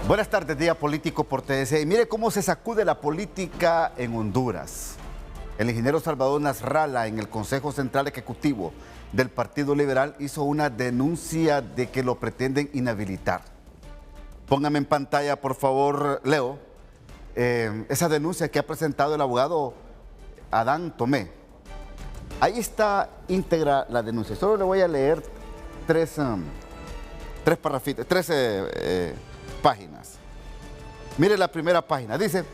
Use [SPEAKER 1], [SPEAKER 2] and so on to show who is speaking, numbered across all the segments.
[SPEAKER 1] Buenas tardes, Día Político por TDC. Y mire cómo se sacude la política en Honduras. El ingeniero Salvador Nasralla, en el Consejo Central Ejecutivo del Partido Liberal, hizo una denuncia de que lo pretenden inhabilitar. Póngame en pantalla, por favor, Leo, esa denuncia que ha presentado el abogado Adán Tomé. Ahí está íntegra la denuncia. Solo le voy a leer tres páginas. Mire la primera página. Dice,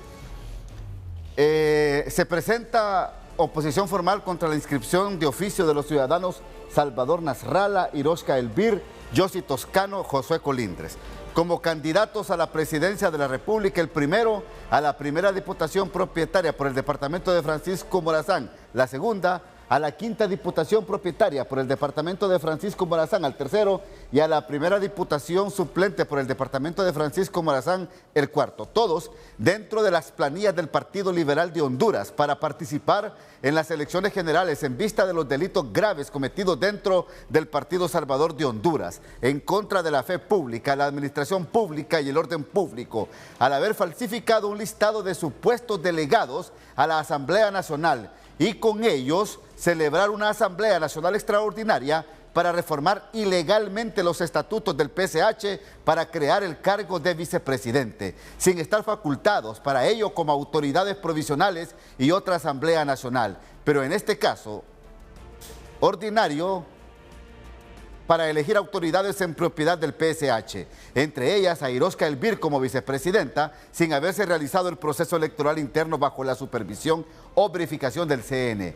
[SPEAKER 1] se presenta oposición formal contra la inscripción de oficio de los ciudadanos Salvador Nasralla, Iroska Elvir, Yossi Toscano, Josué Colindres, como candidatos a la presidencia de la República, el primero a la primera diputación propietaria por el departamento de Francisco Morazán, la segunda a la quinta diputación propietaria por el departamento de Francisco Morazán, al tercero, y a la primera diputación suplente por el departamento de Francisco Morazán, el cuarto. Todos dentro de las planillas del Partido Liberal de Honduras para participar en las elecciones generales en vista de los delitos graves cometidos dentro del Partido Salvador de Honduras, en contra de la fe pública, la administración pública y el orden público, al haber falsificado un listado de supuestos delegados a la Asamblea Nacional y con ellos celebrar una Asamblea Nacional Extraordinaria para reformar ilegalmente los estatutos del PSH para crear el cargo de vicepresidente, sin estar facultados para ello como autoridades provisionales y otra Asamblea Nacional. Pero en este caso, ordinario, para elegir autoridades en propiedad del PSH, entre ellas a Iroska Elvir como vicepresidenta, sin haberse realizado el proceso electoral interno bajo la supervisión o verificación del CN.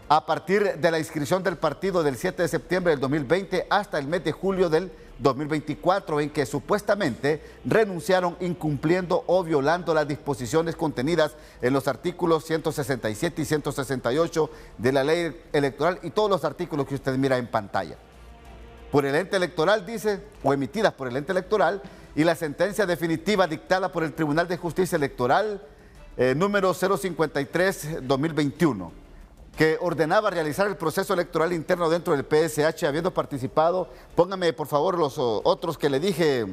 [SPEAKER 1] A partir de la inscripción del partido del 7 de septiembre del 2020 hasta el mes de julio del 2024, en que supuestamente renunciaron incumpliendo o violando las disposiciones contenidas en los artículos 167 y 168 de la ley electoral y todos los artículos que usted mira en pantalla. Por el ente electoral, dice, o emitidas por el ente electoral, y la sentencia definitiva dictada por el Tribunal de Justicia Electoral número 053-2021, que ordenaba realizar el proceso electoral interno dentro del PSH, habiendo participado, póngame por favor los otros que le dije,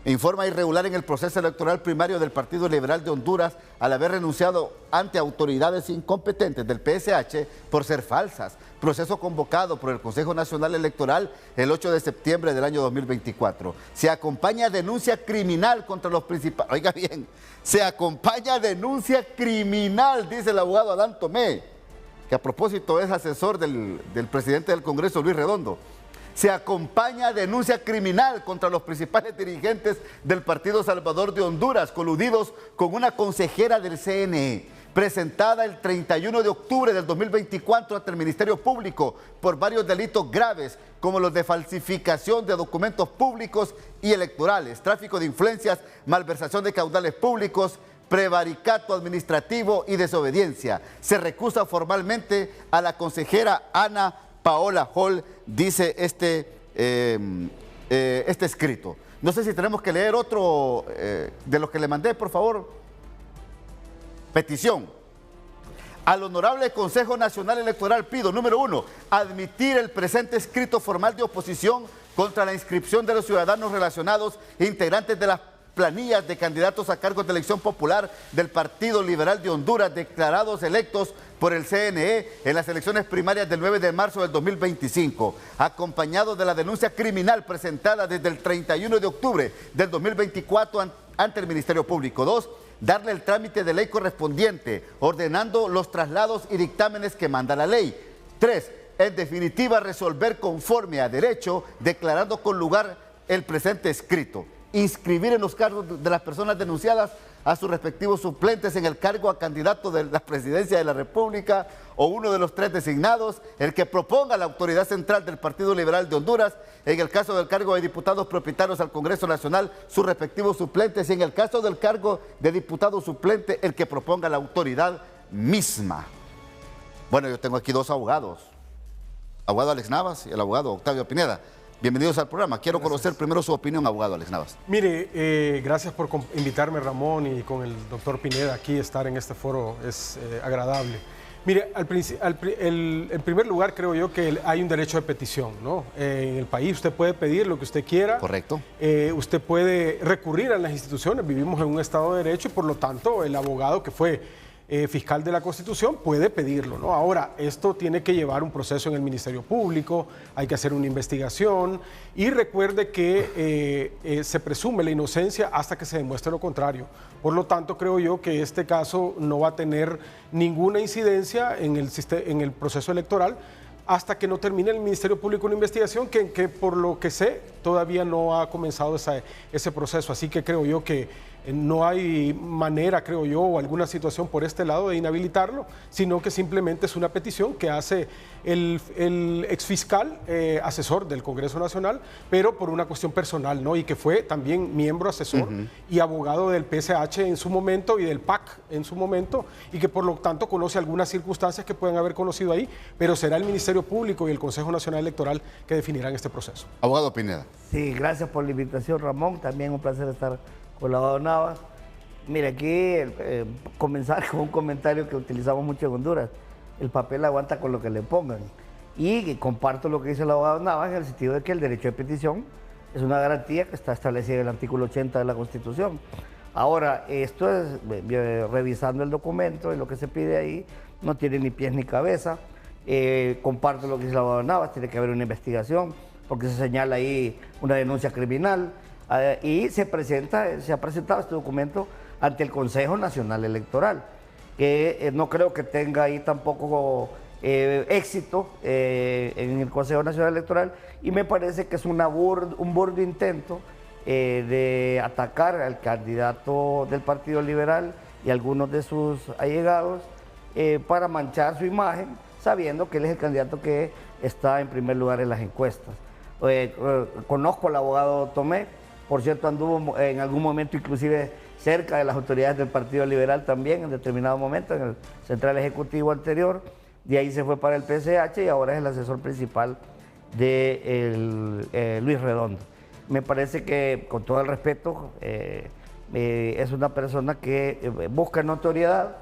[SPEAKER 1] informa irregular en el proceso electoral primario del Partido Liberal de Honduras al haber renunciado ante autoridades incompetentes del PSH por ser falsas. Proceso convocado por el Consejo Nacional Electoral el 8 de septiembre del año 2024. Se acompaña denuncia criminal contra los principales... Oiga bien, se acompaña denuncia criminal, dice el abogado Adán Tomé, que a propósito es asesor del presidente del Congreso, Luis Redondo. Se acompaña denuncia criminal contra los principales dirigentes del Partido Salvador de Honduras, coludidos con una consejera del CNE, presentada el 31 de octubre del 2024 ante el Ministerio Público por varios delitos graves, como los de falsificación de documentos públicos y electorales, tráfico de influencias, malversación de caudales públicos, prevaricato administrativo y desobediencia. Se recusa formalmente a la consejera Ana Paola Hall, dice este escrito. No sé si tenemos que leer otro de los que le mandé, por favor. Petición. Al Honorable Consejo Nacional Electoral pido, número 1, admitir el presente escrito formal de oposición contra la inscripción de los ciudadanos relacionados, integrantes de las planillas de candidatos a cargos de elección popular del Partido Liberal de Honduras, declarados electos por el CNE en las elecciones primarias del 9 de marzo del 2025, acompañado de la denuncia criminal presentada desde el 31 de octubre del 2024 ante el Ministerio Público. 2, darle el trámite de ley correspondiente, ordenando los traslados y dictámenes que manda la ley. 3, en definitiva, resolver conforme a derecho, declarando con lugar el presente escrito. Inscribir en los cargos de las personas denunciadas a sus respectivos suplentes en el cargo a candidato de la presidencia de la República o uno de los 3 designados, el que proponga la autoridad central del Partido Liberal de Honduras, en el caso del cargo de diputados propietarios al Congreso Nacional, sus respectivos suplentes, y en el caso del cargo de diputado suplente, el que proponga la autoridad misma. Bueno, yo tengo aquí 2 abogados, abogado Alex Navas y el abogado Octavio Pineda. Bienvenidos al programa. Quiero conocer primero su opinión, abogado Alex Navas.
[SPEAKER 2] Mire, gracias por invitarme, Ramón, y con el doctor Pineda aquí estar en este foro es agradable. Mire, en primer lugar creo yo que hay un derecho de petición, ¿no? En el país usted puede pedir lo que usted quiera.
[SPEAKER 1] Correcto.
[SPEAKER 2] Usted puede recurrir a las instituciones, vivimos en un Estado de Derecho y por lo tanto el abogado que fue fiscal de la Constitución puede pedirlo, ¿no? Ahora, esto tiene que llevar un proceso en el Ministerio Público, hay que hacer una investigación y recuerde que se presume la inocencia hasta que se demuestre lo contrario. Por lo tanto, creo yo que este caso no va a tener ninguna incidencia en el proceso electoral hasta que no termine el Ministerio Público una investigación que por lo que sé todavía no ha comenzado ese proceso. Así que creo yo que no hay manera, creo yo, o alguna situación por este lado de inhabilitarlo, sino que simplemente es una petición que hace el exfiscal asesor del Congreso Nacional, pero por una cuestión personal, ¿no? Y que fue también miembro asesor y abogado del PSH en su momento y del PAC en su momento, y que por lo tanto conoce algunas circunstancias que pueden haber conocido ahí, pero será el Ministerio Público y el Consejo Nacional Electoral que definirán este proceso.
[SPEAKER 1] Abogado Pineda.
[SPEAKER 3] Sí, gracias por la invitación, Ramón. También un placer estar con el abogado Navas. Mire, aquí comenzar con un comentario que utilizamos mucho en Honduras. El papel aguanta con lo que le pongan. Y comparto lo que dice el abogado Navas en el sentido de que el derecho de petición es una garantía que está establecida en el artículo 80 de la Constitución. Ahora, esto es, revisando el documento y lo que se pide ahí, no tiene ni pies ni cabeza. Comparto lo que dice el abogado Navas, tiene que haber una investigación, porque se señala ahí una denuncia criminal. Y se ha presentado este documento ante el Consejo Nacional Electoral, que no creo que tenga ahí tampoco éxito en el Consejo Nacional Electoral, y me parece que es un burdo intento de atacar al candidato del Partido Liberal y algunos de sus allegados para manchar su imagen, sabiendo que él es el candidato que está en primer lugar en las encuestas. Conozco al abogado Tomé. Por cierto, anduvo en algún momento inclusive cerca de las autoridades del Partido Liberal también, en determinado momento, en el Central Ejecutivo anterior. De ahí se fue para el PSH y ahora es el asesor principal de Luis Redondo. Me parece que, con todo el respeto, es una persona que busca notoriedad,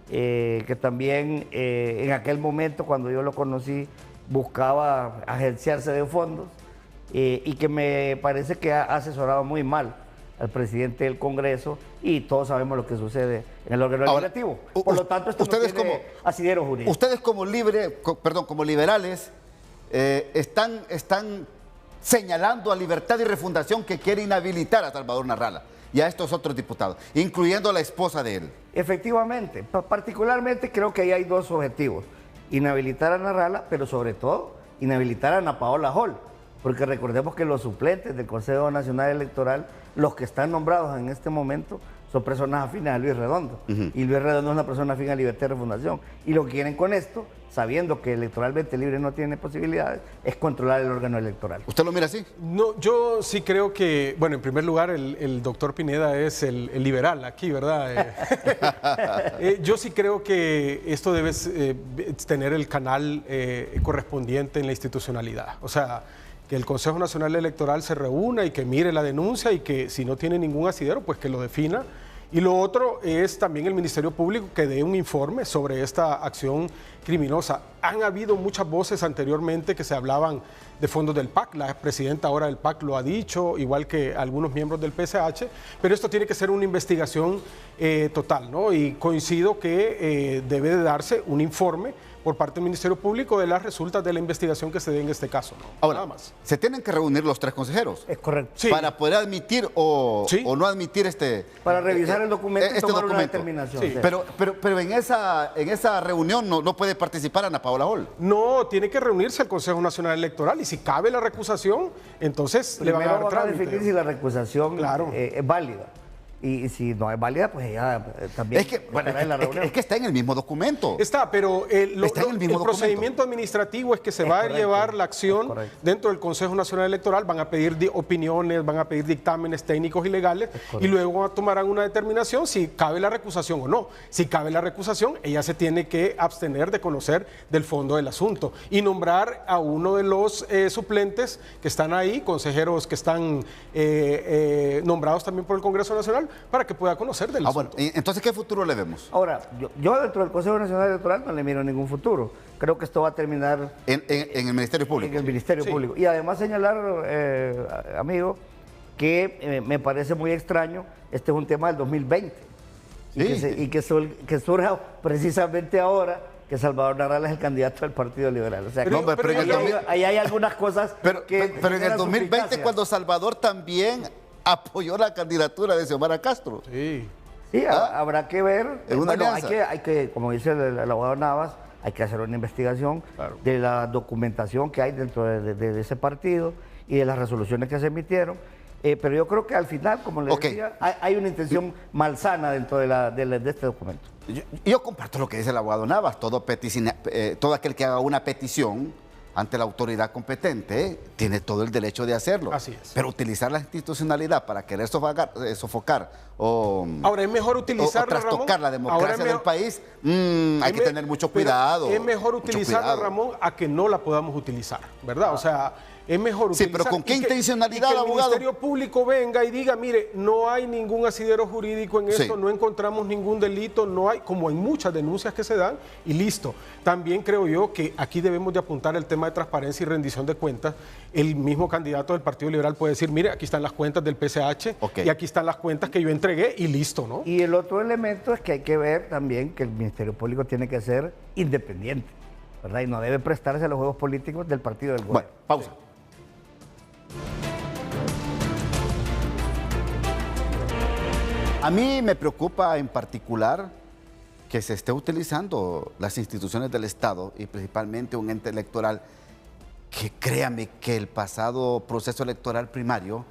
[SPEAKER 3] que también en aquel momento, cuando yo lo conocí, buscaba agenciarse de fondos. Y que me parece que ha asesorado muy mal al presidente del Congreso, y todos sabemos lo que sucede en el órgano legislativo. Por lo tanto, esto
[SPEAKER 1] ustedes
[SPEAKER 3] no tiene asidero jurídico.
[SPEAKER 1] Ustedes como liberales están señalando a Libertad y Refundación que quiere inhabilitar a Salvador Narrala y a estos otros diputados, incluyendo a la esposa de él.
[SPEAKER 3] Efectivamente, particularmente creo que ahí hay dos objetivos: inhabilitar a Narrala, pero sobre todo inhabilitar a Ana Paola Hall. Porque recordemos que los suplentes del Consejo Nacional Electoral, los que están nombrados en este momento, son personas afines a Luis Redondo. Y Luis Redondo es una persona afín a Libertad y Refundación. Y lo que quieren con esto, sabiendo que electoralmente libre no tiene posibilidades, es controlar el órgano electoral.
[SPEAKER 1] ¿Usted lo mira así?
[SPEAKER 2] No, yo sí creo que, bueno, en primer lugar, el doctor Pineda es el liberal aquí, ¿verdad? Yo sí creo que esto debe tener el canal correspondiente en la institucionalidad. O sea, que el Consejo Nacional Electoral se reúna y que mire la denuncia y que si no tiene ningún asidero, pues que lo defina. Y lo otro es también el Ministerio Público que dé un informe sobre esta acción criminosa. Han habido muchas voces anteriormente que se hablaban de fondos del PAC, la presidenta ahora del PAC lo ha dicho, igual que algunos miembros del PSH, pero esto tiene que ser una investigación total, ¿no? Y coincido que debe de darse un informe por parte del Ministerio Público de las resultas de la investigación que se dé en este caso, ¿no?
[SPEAKER 1] Ahora,
[SPEAKER 2] nada más.
[SPEAKER 1] se tienen que reunir los tres consejeros.
[SPEAKER 3] Es correcto.
[SPEAKER 2] Sí.
[SPEAKER 1] Para poder admitir o no admitir
[SPEAKER 3] para revisar el documento y tomar una determinación.
[SPEAKER 2] Sí.
[SPEAKER 1] Pero en esa reunión no puede participar Ana Paola Hall.
[SPEAKER 2] No, tiene que reunirse el Consejo Nacional Electoral y si cabe la recusación, entonces le van a dar
[SPEAKER 3] Primero van a
[SPEAKER 2] trámite.
[SPEAKER 3] definir si la recusación es válida. Y si no es válida, pues ella también...
[SPEAKER 1] Es que está en el mismo documento.
[SPEAKER 2] Está, pero el procedimiento administrativo es que se va a llevar la acción dentro del Consejo Nacional Electoral, van a pedir opiniones, van a pedir dictámenes técnicos y legales y luego tomarán una determinación si cabe la recusación o no. Si cabe la recusación, ella se tiene que abstener de conocer del fondo del asunto y nombrar a uno de los suplentes que están ahí, consejeros que están nombrados también por el Congreso Nacional, para que pueda conocer del asunto.
[SPEAKER 1] Bueno, entonces, ¿qué futuro le vemos?
[SPEAKER 3] Ahora, yo dentro del Consejo Nacional Electoral no le miro ningún futuro. Creo que esto va a terminar
[SPEAKER 1] En el Ministerio Público.
[SPEAKER 3] en el Ministerio Público. Y además señalar, amigo, que me parece muy extraño, este es un tema del 2020, y que surja precisamente ahora que Salvador Narrala es el candidato del Partido Liberal. O sea,
[SPEAKER 1] Pero
[SPEAKER 3] ahí hay algunas cosas
[SPEAKER 1] pero en el 2020, cuando Salvador también apoyó la candidatura de Xiomara Castro.
[SPEAKER 3] Sí, habrá que ver.
[SPEAKER 1] Es una alianza.
[SPEAKER 3] Hay que, como dice el abogado Navas, hay que hacer una investigación de la documentación que hay dentro de ese partido y de las resoluciones que se emitieron. Pero yo creo que al final, como les decía, hay una intención malsana dentro de este documento.
[SPEAKER 1] Yo comparto lo que dice el abogado Navas. Todo aquel que haga una petición ante la autoridad competente tiene todo el derecho de hacerlo.
[SPEAKER 2] Así es.
[SPEAKER 1] Pero utilizar la institucionalidad para querer sofocar o,
[SPEAKER 2] ahora, es mejor utilizarla,
[SPEAKER 1] o trastocar la democracia del país, hay que tener mucho cuidado.
[SPEAKER 2] Es mejor utilizarla, Ramón, a que no la podamos utilizar, ¿verdad? O sea, es mejor utilizar.
[SPEAKER 1] Sí, pero ¿con qué intencionalidad,
[SPEAKER 2] y que el
[SPEAKER 1] abogado?
[SPEAKER 2] Ministerio Público venga y diga, mire, no hay ningún asidero jurídico en esto,
[SPEAKER 1] Sí.
[SPEAKER 2] no encontramos ningún delito, no hay, como en muchas denuncias que se dan, y listo. También creo yo que aquí debemos de apuntar el tema de transparencia y rendición de cuentas. El mismo candidato del Partido Liberal puede decir, mire, aquí están las cuentas del PCH y aquí están las cuentas que yo entregué y listo, ¿no?
[SPEAKER 3] Y el otro elemento es que hay que ver también que el Ministerio Público tiene que ser independiente, ¿verdad? Y no debe prestarse a los juegos políticos del partido del gobierno.
[SPEAKER 1] Bueno, pausa. A mí me preocupa en particular que se esté utilizando las instituciones del Estado y principalmente un ente electoral que, créame, que el pasado proceso electoral primario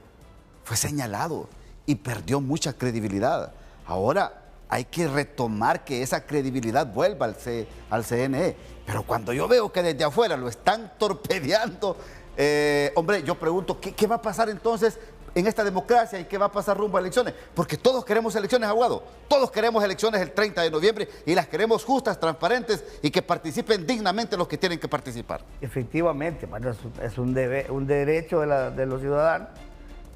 [SPEAKER 1] fue señalado y perdió mucha credibilidad. Ahora hay que retomar que esa credibilidad vuelva al CNE. Pero cuando yo veo que desde afuera lo están torpedeando, hombre, yo pregunto, ¿qué va a pasar entonces en esta democracia y qué va a pasar rumbo a elecciones? Porque todos queremos elecciones, abogado. Todos queremos elecciones el 30 de noviembre y las queremos justas, transparentes y que participen dignamente los que tienen que participar.
[SPEAKER 3] Efectivamente, bueno, es un derecho de los ciudadanos.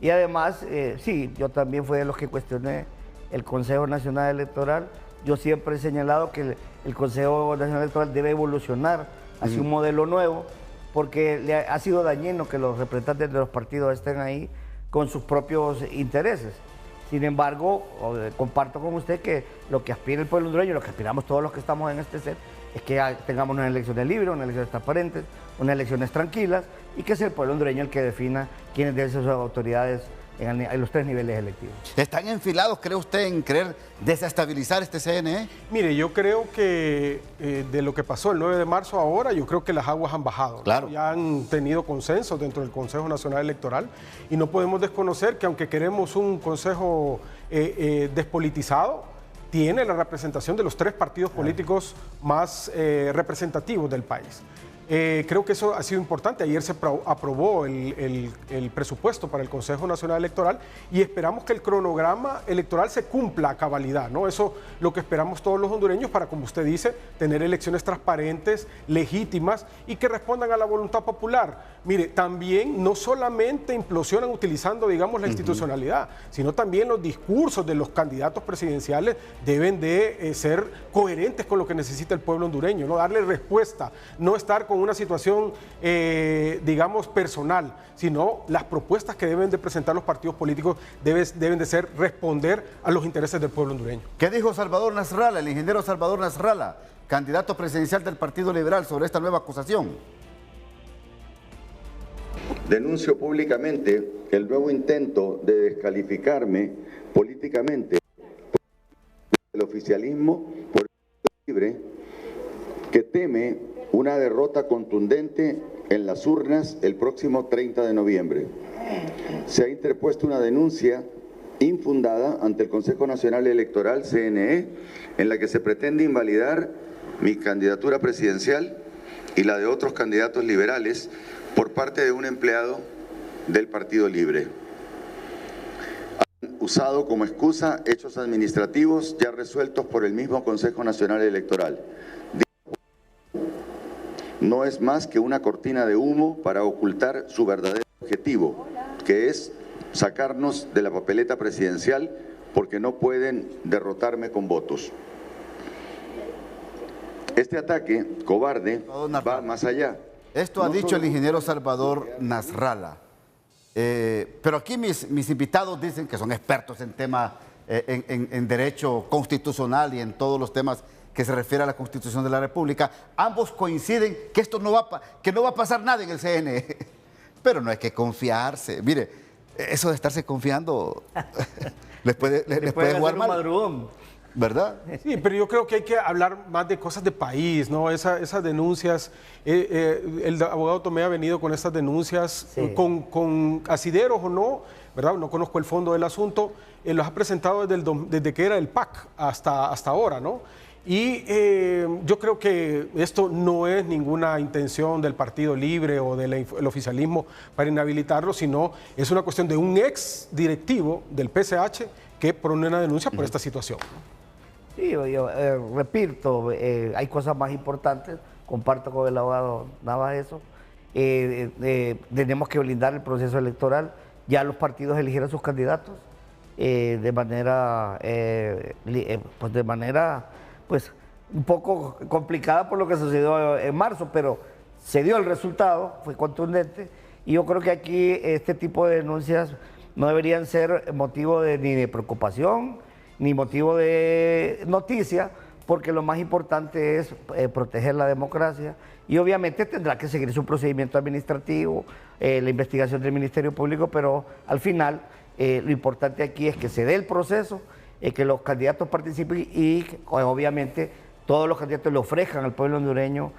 [SPEAKER 3] Y además, sí, yo también fui de los que cuestioné el Consejo Nacional Electoral. Yo siempre he señalado que el Consejo Nacional Electoral debe evolucionar hacia un modelo nuevo, porque ha sido dañino que los representantes de los partidos estén ahí con sus propios intereses. Sin embargo, comparto con usted que lo que aspira el pueblo hondureño, lo que aspiramos todos los que estamos en este set, es que tengamos unas elecciones libres, unas elecciones transparentes, unas elecciones tranquilas, y que sea el pueblo hondureño el que defina quiénes deben ser sus autoridades en los tres niveles electivos.
[SPEAKER 1] ¿Están enfilados, cree usted, en querer desestabilizar este CNE?
[SPEAKER 2] Mire, yo creo que de lo que pasó el 9 de marzo ahora, yo creo que las aguas han bajado, ¿no?
[SPEAKER 1] Claro.
[SPEAKER 2] Ya han tenido consenso dentro del Consejo Nacional Electoral y no podemos desconocer que aunque queremos un consejo despolitizado, tiene la representación de los tres partidos políticos más representativos del país. Creo que eso ha sido importante. Ayer se aprobó el presupuesto para el Consejo Nacional Electoral y esperamos que el cronograma electoral se cumpla a cabalidad, ¿no? Eso es lo que esperamos todos los hondureños para, como usted dice, tener elecciones transparentes, legítimas y que respondan a la voluntad popular. Mire, también no solamente implosionan utilizando, digamos, la institucionalidad, sino también los discursos de los candidatos presidenciales deben de ser coherentes con lo que necesita el pueblo hondureño, ¿no? Darle respuesta, no estar con una situación, digamos, personal, sino las propuestas que deben de presentar los partidos políticos deben de ser responder a los intereses del pueblo hondureño.
[SPEAKER 1] ¿Qué dijo Salvador Nasralla, el ingeniero Salvador Nasralla, candidato presidencial del Partido Liberal, sobre esta nueva acusación?
[SPEAKER 4] Denuncio públicamente el nuevo intento de descalificarme políticamente por el oficialismo por el libre que teme una derrota contundente en las urnas el próximo 30 de noviembre. Se ha interpuesto una denuncia infundada ante el Consejo Nacional Electoral, CNE, en la que se pretende invalidar mi candidatura presidencial y la de otros candidatos liberales por parte de un empleado del Partido Libre. Han usado como excusa hechos administrativos ya resueltos por el mismo Consejo Nacional Electoral. No es más que una cortina de humo para ocultar su verdadero objetivo, que es sacarnos de la papeleta presidencial porque no pueden derrotarme con votos. Este ataque cobarde va más allá.
[SPEAKER 1] Esto ha dicho el ingeniero Salvador Nasralla. Pero aquí mis invitados dicen que son expertos en temas, en derecho constitucional y en todos los temas que se refieren a la Constitución de la República. Ambos coinciden que esto no va a pasar nada en el CNE. Pero no hay que confiarse. Mire, eso de estarse confiando les puede jugar mal.
[SPEAKER 3] Madrugón.
[SPEAKER 1] ¿Verdad?
[SPEAKER 2] Sí, pero yo creo que hay que hablar más de cosas de país, ¿no? Esas denuncias, el abogado Tomé ha venido con estas denuncias,
[SPEAKER 3] sí,
[SPEAKER 2] con asideros o no, ¿verdad? No conozco el fondo del asunto, los ha presentado desde que era el PAC hasta ahora, ¿no? Y yo creo que esto no es ninguna intención del Partido Libre o del oficialismo para inhabilitarlo, sino es una cuestión de un ex directivo del PCH que pone una denuncia por esta situación, ¿no?
[SPEAKER 3] Sí, yo repito, hay cosas más importantes, comparto con el abogado Navas eso. Tenemos que blindar el proceso electoral, ya los partidos eligieron sus candidatos de manera un poco complicada por lo que sucedió en marzo, pero se dio el resultado, fue contundente, y yo creo que aquí este tipo de denuncias no deberían ser motivo ni de preocupación, ni motivo de noticia, porque lo más importante es proteger la democracia y obviamente tendrá que seguir su procedimiento administrativo, la investigación del Ministerio Público, pero al final lo importante aquí es que se dé el proceso, que los candidatos participen y obviamente todos los candidatos le ofrezcan al pueblo hondureño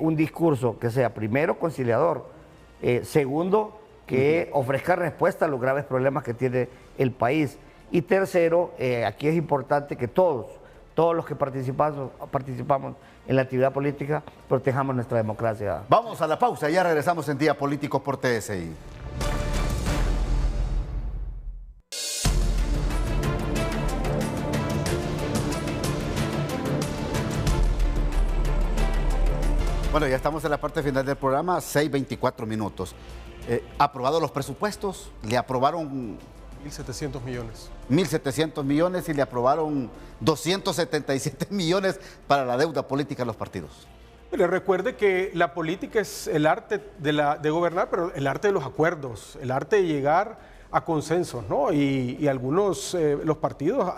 [SPEAKER 3] un discurso que sea primero conciliador, segundo que ofrezca respuesta a los graves problemas que tiene el país. Y tercero, aquí es importante que todos los que participamos en la actividad política, protejamos nuestra democracia.
[SPEAKER 1] Vamos a la pausa, ya regresamos en Día Político por TSI. Bueno, ya estamos en la parte final del programa, 6:24 minutos. Aprobados los presupuestos, le aprobaron
[SPEAKER 2] 1.700 millones.
[SPEAKER 1] 1.700 millones y le aprobaron 277 millones para la deuda política de los partidos.
[SPEAKER 2] Pero recuerde que la política es el arte de gobernar, pero el arte de los acuerdos, el arte de llegar a consensos, ¿no? Y algunos, los partidos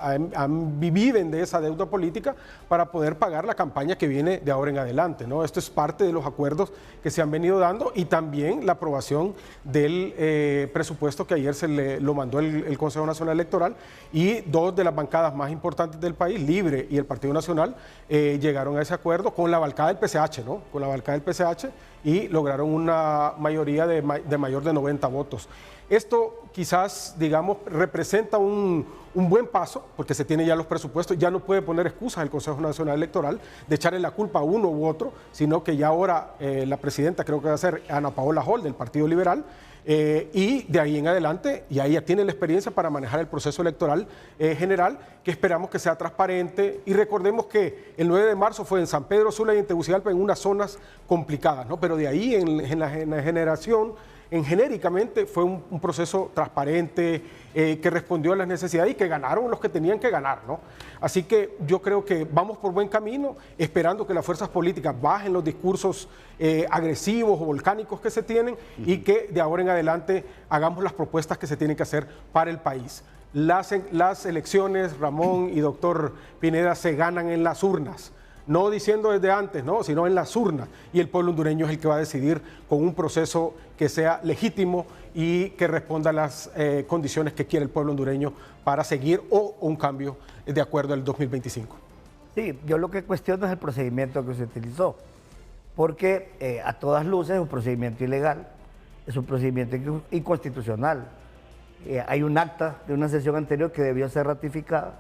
[SPEAKER 2] viven de esa deuda política para poder pagar la campaña que viene de ahora en adelante, ¿no? Esto es parte de los acuerdos que se han venido dando y también la aprobación del presupuesto que ayer lo mandó el Consejo Nacional Electoral, y dos de las bancadas más importantes del país, Libre y el Partido Nacional, llegaron a ese acuerdo con la bancada del PCH, ¿no? Con la bancada del PCH, y lograron una mayoría de mayor de 90 votos. Esto quizás, digamos, representa un buen paso, porque se tiene ya los presupuestos, ya no puede poner excusas el Consejo Nacional Electoral de echarle la culpa a uno u otro, sino que ya ahora la presidenta creo que va a ser Ana Paola Hall del Partido Liberal, y de ahí en adelante ya ella tiene la experiencia para manejar el proceso electoral general, que esperamos que sea transparente. Y recordemos que el 9 de marzo fue en San Pedro Sula y en Tegucigalpa, en unas zonas complicadas, ¿no? Pero de ahí en la generación, genéricamente fue un proceso transparente, que respondió a las necesidades y que ganaron los que tenían que ganar, ¿no? Así que yo creo que vamos por buen camino, esperando que las fuerzas políticas bajen los discursos agresivos o volcánicos que se tienen y que de ahora en adelante hagamos las propuestas que se tienen que hacer para el país. Las elecciones, Ramón y doctor Pineda, se ganan en las urnas. No diciendo desde antes, ¿no? Sino en las urnas. Y el pueblo hondureño es el que va a decidir con un proceso que sea legítimo y que responda a las condiciones que quiere el pueblo hondureño para seguir o un cambio de acuerdo al 2025.
[SPEAKER 3] Sí, yo lo que cuestiono es el procedimiento que se utilizó, porque a todas luces es un procedimiento ilegal, es un procedimiento inconstitucional. Hay un acta de una sesión anterior que debió ser ratificada,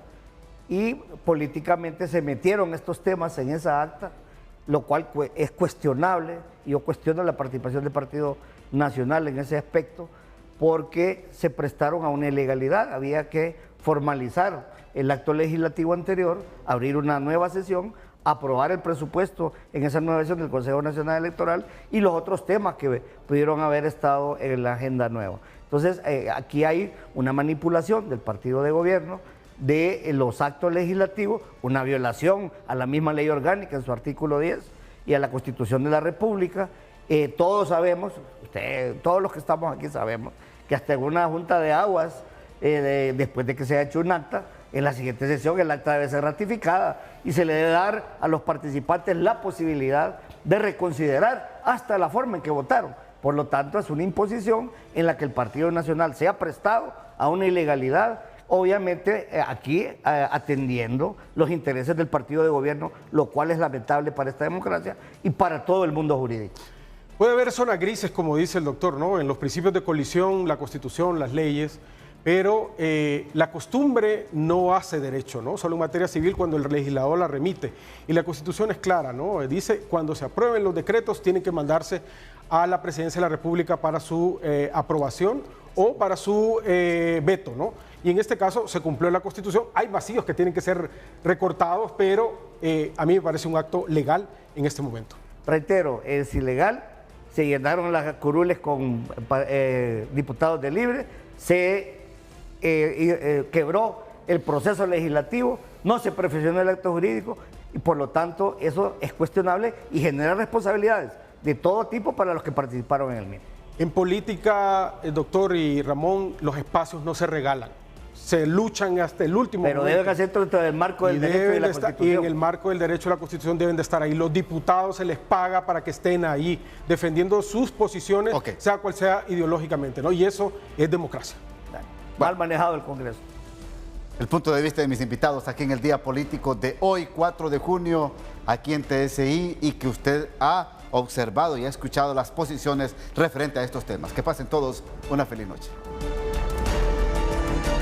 [SPEAKER 3] y políticamente se metieron estos temas en esa acta, lo cual es cuestionable, y yo cuestiono la participación del Partido Nacional en ese aspecto, porque se prestaron a una ilegalidad. Había que formalizar el acto legislativo anterior, abrir una nueva sesión, aprobar el presupuesto en esa nueva sesión del Consejo Nacional Electoral y los otros temas que pudieron haber estado en la agenda nueva. Entonces, aquí hay una manipulación del partido de gobierno de los actos legislativos, una violación a la misma ley orgánica en su artículo 10 y a la Constitución de la República. Todos sabemos, todos los que estamos aquí sabemos, que hasta en una junta de aguas, después de que se ha hecho un acta, en la siguiente sesión el acta debe ser ratificada y se le debe dar a los participantes la posibilidad de reconsiderar hasta la forma en que votaron. Por lo tanto, es una imposición en la que el Partido Nacional se ha prestado a una ilegalidad, obviamente aquí atendiendo los intereses del partido de gobierno, lo cual es lamentable para esta democracia y para todo el mundo jurídico.
[SPEAKER 2] Puede haber zonas grises, como dice el doctor, ¿no? En los principios de colisión, la Constitución, las leyes, pero la costumbre no hace derecho, ¿no? Solo en materia civil cuando el legislador la remite. Y la Constitución es clara, ¿no? Dice, cuando se aprueben los decretos, tienen que mandarse a la Presidencia de la República para su aprobación o para su veto, ¿no? Y en este caso se cumplió la Constitución. Hay vacíos que tienen que ser recortados, pero a mí me parece un acto legal en este momento.
[SPEAKER 3] Reitero, es ilegal. Se llenaron las curules con diputados de Libre, se quebró el proceso legislativo, no se perfeccionó el acto jurídico y por lo tanto eso es cuestionable y genera responsabilidades de todo tipo para los que participaron en el mismo.
[SPEAKER 2] En política, doctor y Ramón, los espacios no se regalan, se luchan hasta el último
[SPEAKER 3] momento. Pero deben hacer dentro del marco del derecho y la Constitución.
[SPEAKER 2] Y en el marco del derecho y la Constitución deben de estar ahí. Los diputados se les paga para que estén ahí defendiendo sus posiciones, sea cual sea ideológicamente, ¿no? Y eso es democracia.
[SPEAKER 3] Mal manejado el Congreso.
[SPEAKER 1] El punto de vista de mis invitados aquí en el Día Político de hoy, 4 de junio, aquí en TSI, y que usted ha observado y ha escuchado las posiciones referentes a estos temas. Que pasen todos una feliz noche.